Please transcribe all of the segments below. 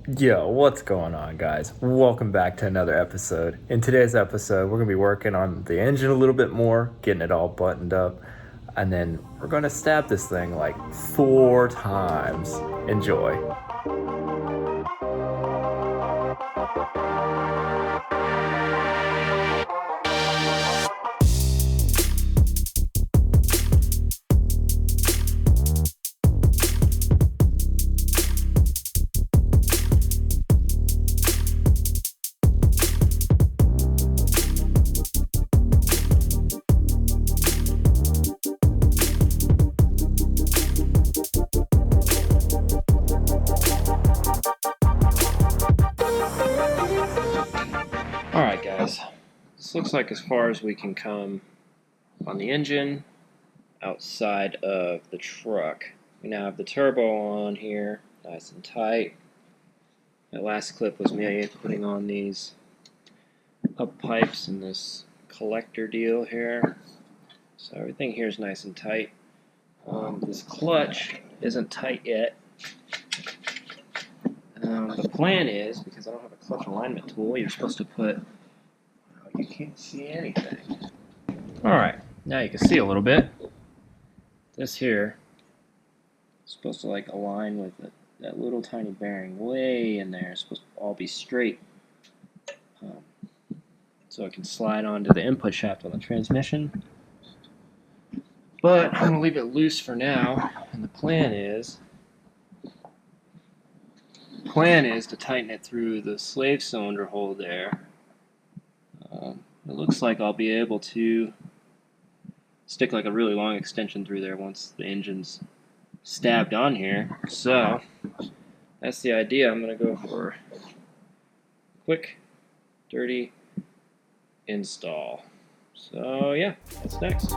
Yo, what's going on, guys? Welcome back to another episode. In today's episode, we're going to be working on the engine a little bit more, getting it all buttoned up, and then we're going to stab this thing like 4 times. Enjoy. Alright guys, this looks like as far as we can come on the engine outside of the truck. We now have the turbo on here, nice and tight. That last clip was me putting on these up pipes and this collector deal here. So everything here is nice and tight. This clutch isn't tight yet. The plan is, because I don't have a clutch alignment tool, you're supposed to put... Oh, you can't see anything. Alright, now you can see a little bit. This here is supposed to like align with that little tiny bearing way in there. It's supposed to all be straight. So it can slide onto the input shaft on the transmission. But I'm going to leave it loose for now, and the plan is to tighten it through the slave cylinder hole there. It looks like I'll be able to stick like a really long extension through there once the engine's stabbed on here. So that's the idea. I'm going to go for a quick, dirty install. So yeah, that's next.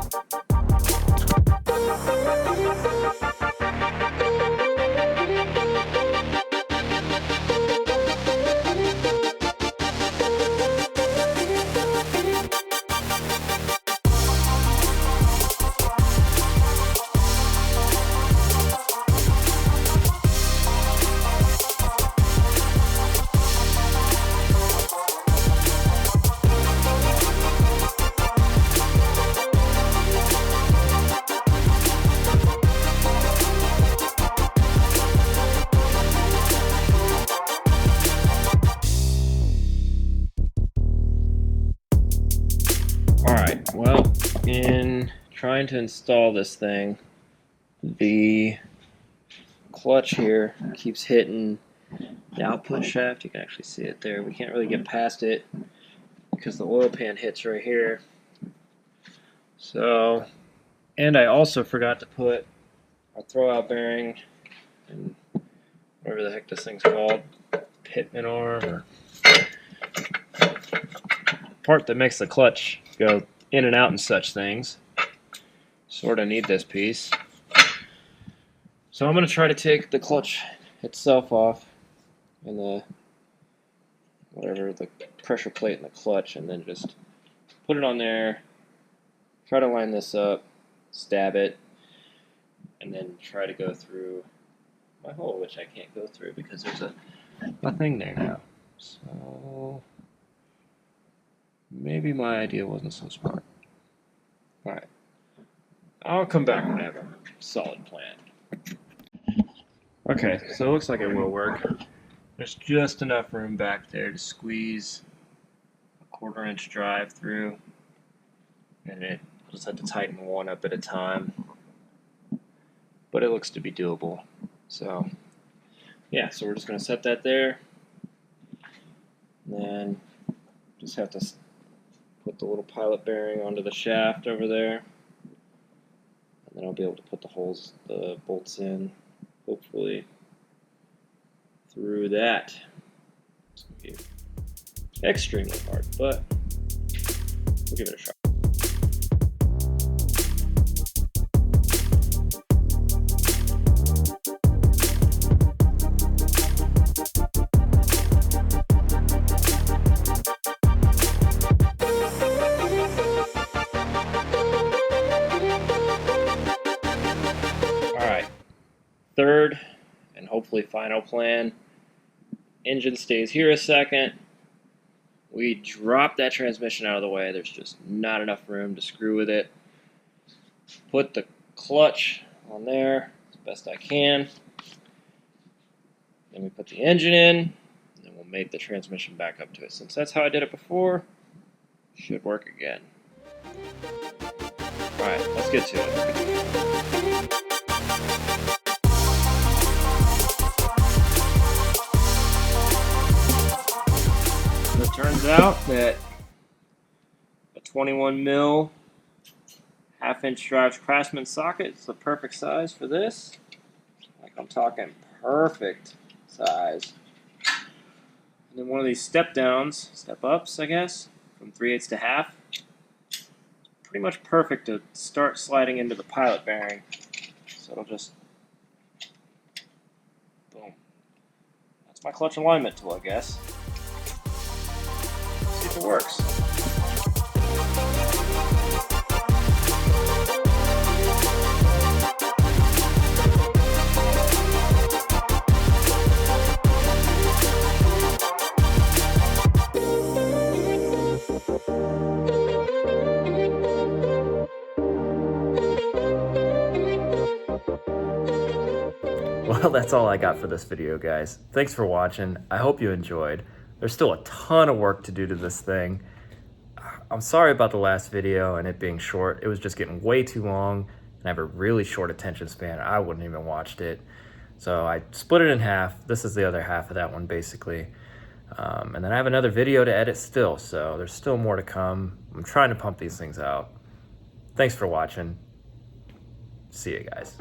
Alright, well, in trying to install this thing, the clutch here keeps hitting the output shaft. You can actually see it there. We can't really get past it because the oil pan hits right here. So, and I also forgot to put our throwout bearing and whatever the heck this thing's called, pitman arm, or part that makes the clutch go in and out and such things. Sort of need this piece. So I'm going to try to take the clutch itself off and the pressure plate in the clutch, and then just put it on there, try to line this up, stab it, and then try to go through my hole, which I can't go through because there's a thing there now. So maybe my idea wasn't so smart. Alright. I'll come back when I have a solid plan. Okay, so it looks like it will work. There's just enough room back there to squeeze a 1/4 inch drive through, and I'll just have to tighten one up at a time. But it looks to be doable. So, yeah, so we're just going to set that there. And then just have to put the little pilot bearing onto the shaft over there. And then I'll be able to put the bolts in, hopefully, through that. It's going to be extremely hard, but we'll give it a shot. Alright, third and hopefully final plan Engine stays here a second. We drop that transmission out of the way. There's just not enough room to screw with it. Put the clutch on there as best I can. Then we put the engine in, and then we'll mate the transmission back up to it. Since that's how I did it before, it should work again. Alright, let's get to it. So it turns out that a 21 mil half-inch drive Craftsman socket is the perfect size for this. Like, I'm talking perfect size. And then one of these step downs, step ups, I guess, from 3/8 to half. Pretty much perfect to start sliding into the pilot bearing. So it'll just, boom. That's my clutch alignment tool, I guess. Let's see if it works. Well, that's all I got for this video, guys. Thanks for watching. I hope you enjoyed. There's still a ton of work to do to this thing. I'm sorry about the last video and it being short. It was just getting way too long, and I have a really short attention span. I wouldn't even watched it. So I split it in half. This is the other half of that one, basically. And then I have another video to edit still, so there's still more to come. I'm trying to pump these things out. Thanks for watching. See you guys.